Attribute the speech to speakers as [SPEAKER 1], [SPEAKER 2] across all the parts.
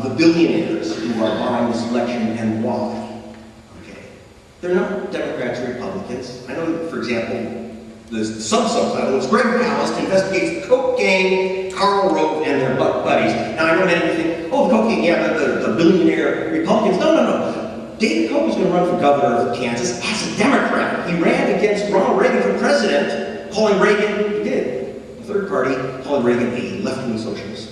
[SPEAKER 1] the billionaires who are buying this election and why. Okay. They're not Democrats or Republicans. I know, for example, the subtitle is Greg Palast investigates the Coke gang, Karl Rove, and their buddies. Now, I know many of you think, oh, the Coke gang, yeah, the billionaire Republicans. No, no, no. David Koch was going to run for governor of Kansas as a Democrat. He ran against Ronald Reagan for president, calling Reagan, he did, the third party, calling Reagan a left-wing socialist.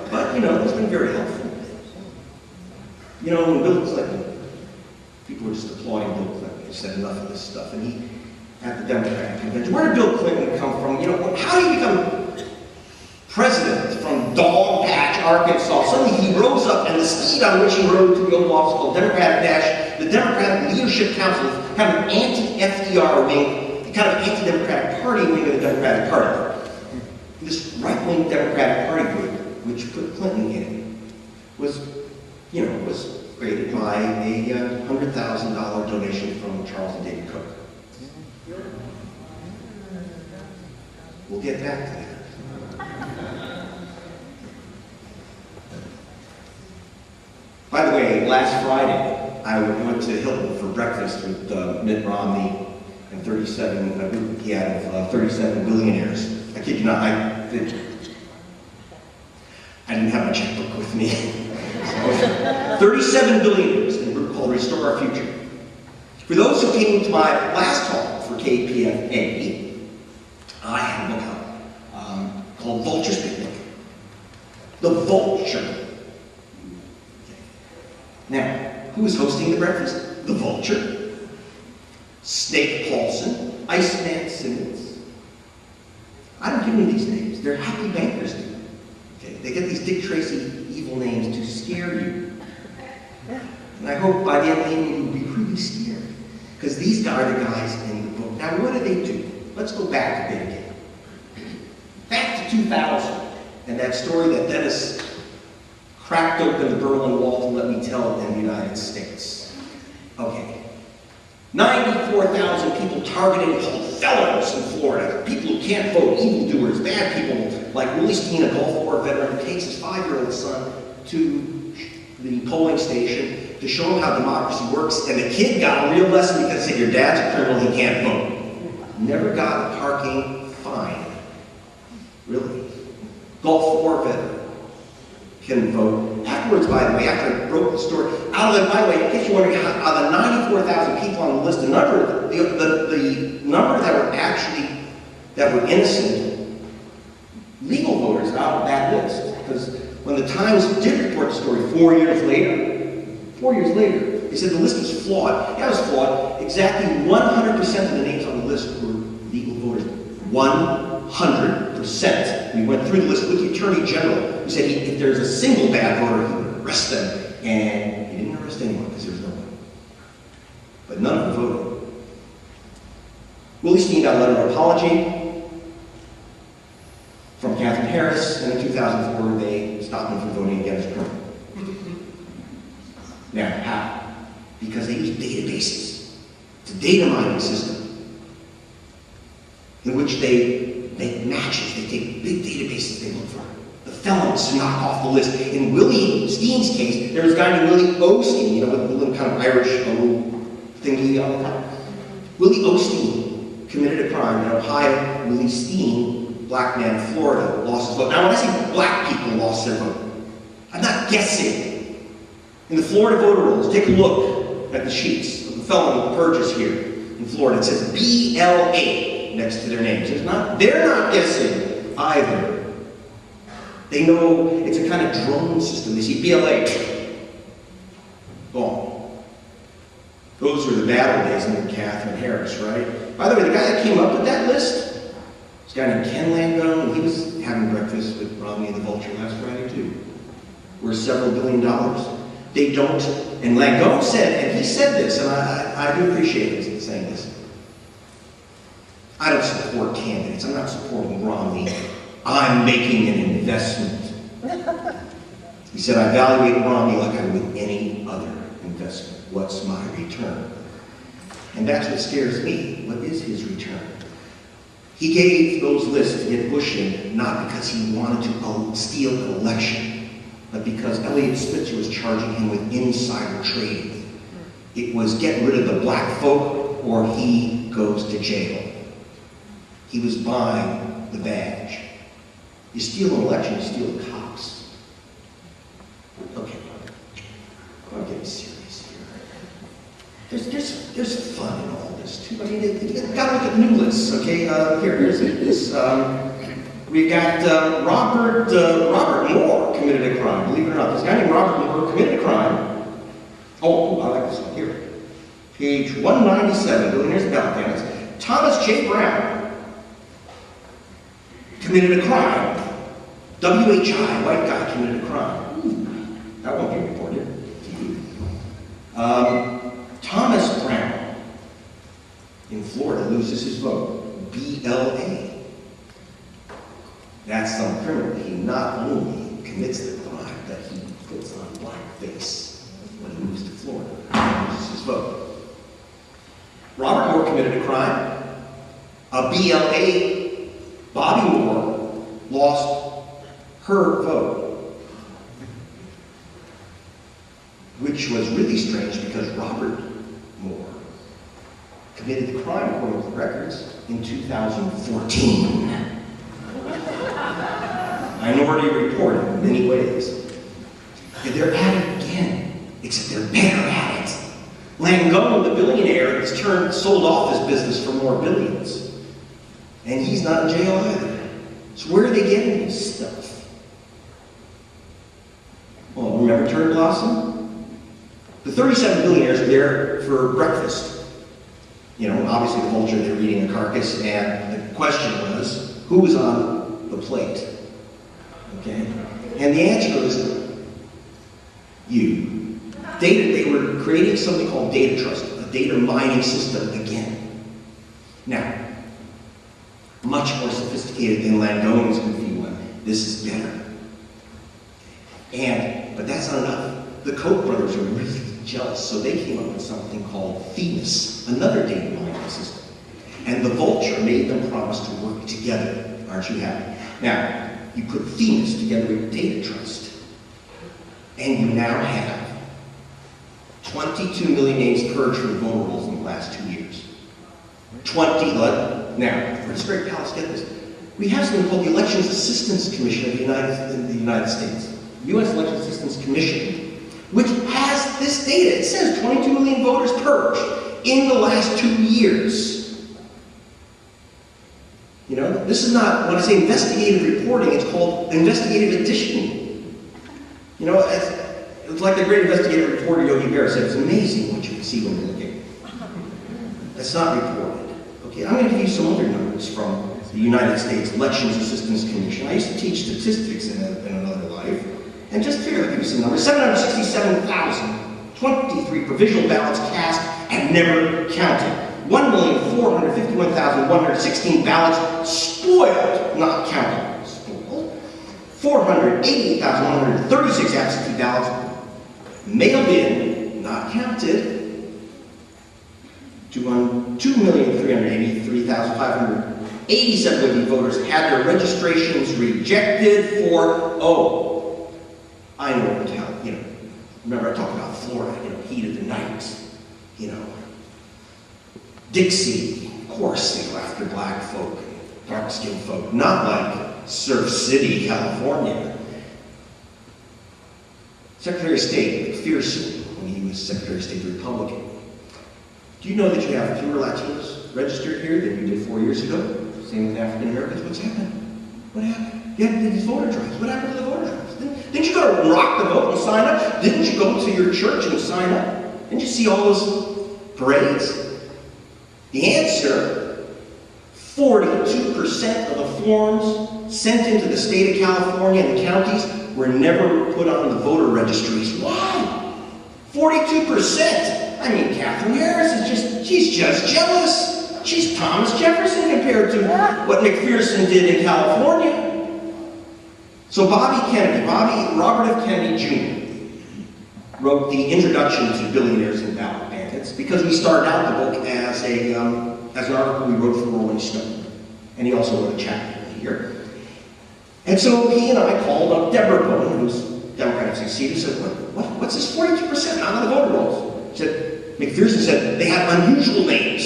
[SPEAKER 1] But, you know, it's been very helpful. You know, when Bill Clinton, people were just applauding Bill Clinton. He said enough of this stuff. And he, at the Democratic convention, where did Bill Clinton come from? You know, how do you become president from Dog Patch, Arkansas? Suddenly he rose up, and the steed on which he rode to the Oval Office called Democratic Dash, the Democratic Leadership Council, kind of an anti-FDR wing, kind of anti-Democratic Party wing of the Democratic Party. This right-wing Democratic Party group, which put Clinton in, was, you know, was created by a $100,000 donation from Charles and David Koch. We'll get back to that. By the way, last Friday, I went to Hilton for breakfast with Mitt Romney and 37, a group he had of 37 billionaires. I kid you not, I didn't have my checkbook with me. 37 billionaires in a group called Restore Our Future. For those who came to my last talk for KPFA, I had a book out called Vulture's Picnic. The Vulture. Now, who is hosting the breakfast? The Vulture, Snake Paulson, Iceman Simmons. I don't give them these names. They're happy bankers do. Okay? They get these Dick Tracy evil names to scare you. And I hope by the end of the evening you'll be really scared. Because these guys are the guys in the book. Now, what do they do? Let's go back a bit again. Back to 2000, and that story that Dennis cracked open the Berlin Wall to let me tell it in the United States. Okay. 94,000 people targeted called felons in Florida. People who can't vote, evildoers, bad people, like Willie Steen, a Gulf War veteran who takes his 5-year-old son to the polling station to show him how democracy works, and the kid got a real lesson because he said, your dad's a criminal, he can't vote. Never got a parking fine. Really. Gulf War veteran. Can vote. Afterwards, by the way, after I broke the story, out of the, by the way, in case you're wondering, out of the 94,000 people on the list, the number that were actually, that were innocent, legal voters are out of that list. Because when the Times did report the story 4 years later, they said the list was flawed. Yeah, it was flawed. Exactly 100% of the names on the list were legal voters. 100%. We went through the list with the Attorney General, who said if there's a single bad voter, he would arrest them. And he didn't arrest anyone because there was no one. But none of them voted. Willie Steen got a letter of apology from Katherine Harris, and in 2004 they stopped him from voting against Trump. Now, how? Because they use databases. It's a data mining system in which they make matches. They take big databases they look for. The felons to knock off the list. In Willie Steen's case, there was a guy named Willie Osteen, you know, with the little kind of Irish thingy on the top. Willie Osteen committed a crime in Ohio. Willie Steen, black man in Florida, lost his vote. Now, when I say black people lost their vote, I'm not guessing. In the Florida voter rolls, take a look at the sheets of the felon purges here in Florida. It says BLA next to their names. They're not guessing either. They know it's a kind of drone system. They see BLA, gone. Those were the battle days under Katherine Harris, right? By the way, the guy that came up with that list, this guy named Ken Langone, and he was having breakfast with Romney and the Vulture last Friday too. Worth several $1 billion. They don't, and Langone said, and he said this, and I do appreciate him saying this. I don't support candidates. I'm not supporting Romney. I'm making an investment. He said, I evaluate Romney like I would any other investment. What's my return? And that's what scares me. What is his return? He gave those lists to get Bush in, not because he wanted to steal an election, but because Elliott Spitzer was charging him with insider trading. It was get rid of the black folk or he goes to jail. He was buying the badge. You steal an election, you steal the cops. Okay, I'm getting serious here. There's fun in all this too. I mean, you gotta look at new lists, okay? Here's this. We've got Robert Moore committed a crime. Believe it or not, this guy named Robert Moore committed a crime. Oh, I like this one here. Page 197, Billionaires and Ballot Bandits. Thomas J. Brown committed a crime. WHI, white guy, committed a crime. That won't be reported. Thomas Brown in Florida loses his vote. BLA. That's some criminal. He not only commits the crime, but he puts on blackface when he moves to Florida. He loses his vote. Robert Moore committed a crime. A BLA, Bobby Moore, lost her vote. Which was really strange because Robert Moore committed the crime, according to the records, in 2014. Minority Report in many ways. And they're at it again, except they're better at it. Langone, the billionaire, has sold off his business for more billions. And he's not in jail either. So where are they getting this stuff? Well, remember Turd Blossom? The 37 billionaires are there for breakfast. You know, obviously the vulture, they're eating a carcass, and the question was, who was on the plate? Okay? And the answer was, you. They were creating something called data trust, a data mining system again. Now, much more sophisticated than Langone's goofy one. This is better. But that's not enough. The Koch brothers were really jealous, so they came up with something called Themis, another data mining system. And the vulture made them promise to work together. Aren't you happy? Now, you put Themis together with data trust, and you now have 22 million names purged from voter rolls in the last 2 years. 20, now, for this great Palast, get this. We have something called the Elections Assistance Commission of the United States. U.S. Elections Assistance Commission, which has this data. It says 22 million voters purged in the last 2 years. You know, this is not, when I say investigative reporting, it's called investigative addition. You know, it's like the great investigative reporter Yogi Berra said, it's amazing what you can see when you're looking. That's not reported. Okay, I'm going to give you some other numbers from the United States Elections Assistance Commission. I used to teach statistics in another life. And just here, I'll give you some numbers. 767,023 provisional ballots cast and never counted. 1,451,116 ballots spoiled, not counted. Spoiled. 488,136 absentee ballots mailed in, not counted. 2,383,587 would-be voters had their registrations rejected for, I know what to tell, you know. Remember I talked about Florida, you know, heat of the night, you know. Dixie, of course, they go after black folk and dark-skinned folk, not like Surf City, California. Secretary of State McPherson, when he was Secretary of State, the Republican. Do you know that you have fewer Latinos registered here than you did 4 years ago? Same with African Americans. What's happened? What happened? You had these voter drives. What happened to the voter drives? Didn't you go to rock the vote and sign up? Didn't you go to your church and sign up? Didn't you see all those parades? The answer, 42% of the forms sent into the state of California and the counties were never put on the voter registries. Why? 42%. I mean, Katherine Harris she's just jealous. She's Thomas Jefferson compared to what McPherson did in California. So Robert F. Kennedy Jr. wrote the introduction to Billionaires and Ballot Bandits because we started out the book as an article we wrote for Rolling Stone. And he also wrote a chapter here. And so he and I called up Deborah Bowen, who's Democratic succeeded, and said, what's this 42%? How are the voter rolls? He said, McPherson said, they have unusual names.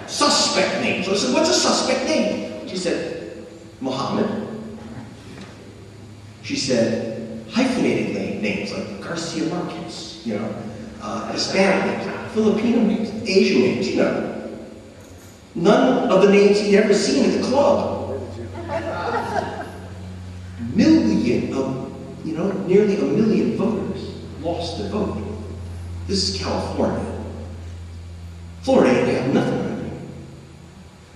[SPEAKER 1] Suspect names. So I said, what's a suspect name? She said, Mohammed. She said, hyphenated names like Garcia Marquez, you know, Hispanic names, Filipino names, Asian names, you know. None of the names he'd ever seen at the club. Nearly a million voters lost their vote. This is California. Florida, they have nothing on it.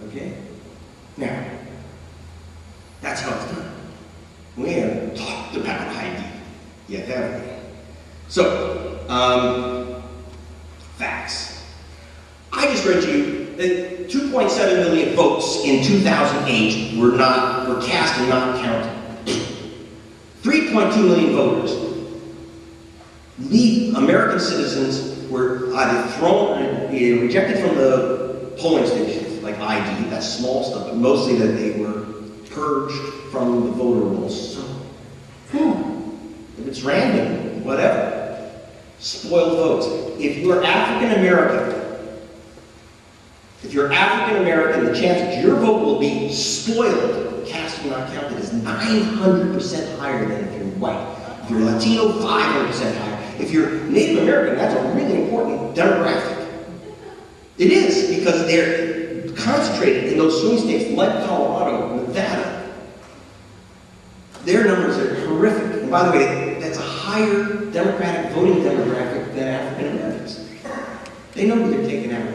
[SPEAKER 1] Okay? Now, that's how it's done. We haven't talked about ID yet, have we? So, facts. I just read you that 2.7 million votes in 2008 were cast and not counted. 3.2 million voters, American citizens, were either rejected from the polling stations, like ID, that's small stuff, but mostly that they were purged from the voter rolls. So, if it's random, whatever. Spoiled votes. If you're African American, the chance that your vote will be spoiled, cast and not counted, is 900% higher than if you're white. If you're Latino, 500% higher. If you're Native American, that's a really important demographic. It is, because they're concentrated in those swing states like Colorado, Nevada. Their numbers are horrific. And by the way, that's a higher Democratic voting demographic than African Americans. They know who they're taking out.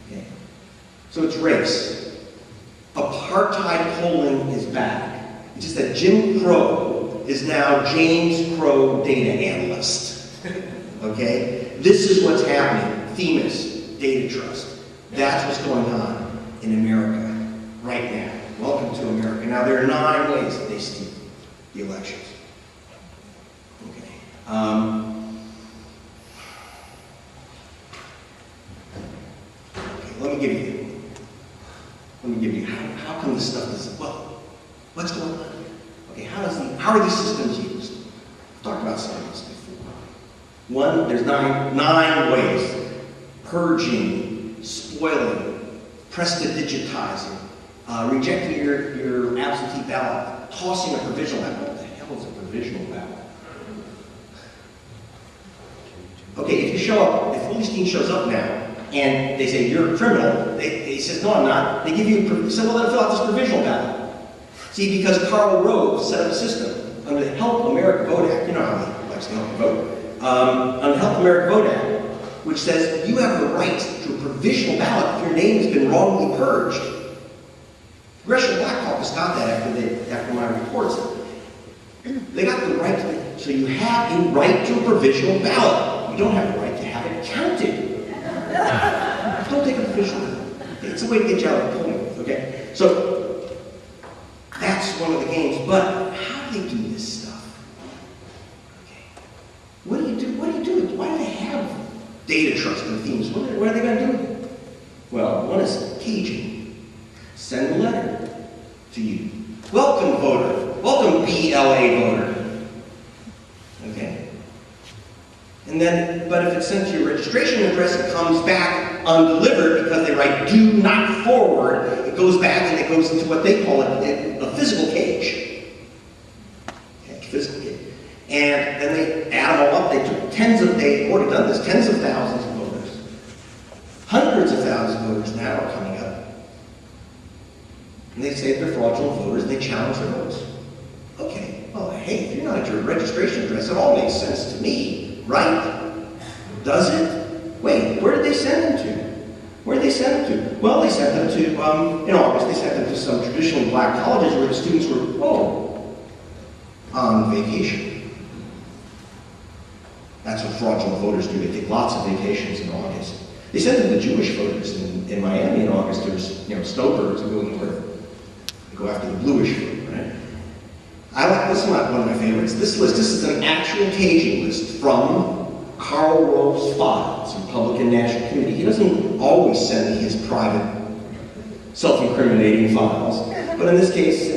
[SPEAKER 1] Okay. So it's race. Apartheid polling is back. It's just that Jim Crow is now James Crow data analyst. Okay? This is what's happening. Themis, data trust. That's what's going on in America right now. Welcome to America. Now, there are 9 ways that they steal the elections. Okay. Let me give you, how come this stuff doesn't, well, what's going on? Okay, how are these systems used? I've talked about some of this before. One, there's nine ways. Purging, spoiling, prestidigitizing, rejecting your absentee ballot, tossing a provisional ballot. What the hell is a provisional ballot? Okay, if you show up, if Philistine shows up now, and they say, you're a criminal, he says, no, I'm not. They give you, say, well, then fill out this provisional ballot. See, because Karl Rove set up a system under the Help America Vote Act, you know how he likes to help you vote, under the Help America Vote Act, which says you have the right to a provisional ballot if your name has been wrongly purged. Congressional Black Caucus got that after my reports. They got the right to, so you have a right to a provisional ballot. You don't have the right to have it counted. Don't take a provisional ballot. It's a way to get you out of the polling booth, okay? So, that's one of the games, but how do they do this stuff? Okay. What do you do? What do you do? Why do they have data trust and themes? What are they going to do with it? Well, one is caging. Send a letter to you. Welcome, voter. Welcome, BLA voter. Okay? And then, but if it's sent to your registration address, it comes back undelivered because they write do not forward. It goes back and it goes into what they call a physical cage. Okay, physical cage. And then they add them all up. They took they've already done this, tens of thousands of voters. Hundreds of thousands of voters now are coming up. And they say they're fraudulent voters and they challenge their votes. Okay, well, hey, if you're not at your registration address, it all makes sense to me, right? Does it? Wait, where did they send them to? Where did they send them to? Well, they sent them to, in August, they sent them to some traditionally black colleges where the students were, on vacation. That's what fraudulent voters do. They take lots of vacations in August. They sent them to Jewish voters in Miami in August. There's, snowbirds who go north. They go after the bluish vote, right? This is not one of my favorites. This is an actual caging list from Karl Rove's files, Republican National Committee. He doesn't always send me his private self-incriminating files. But in this case,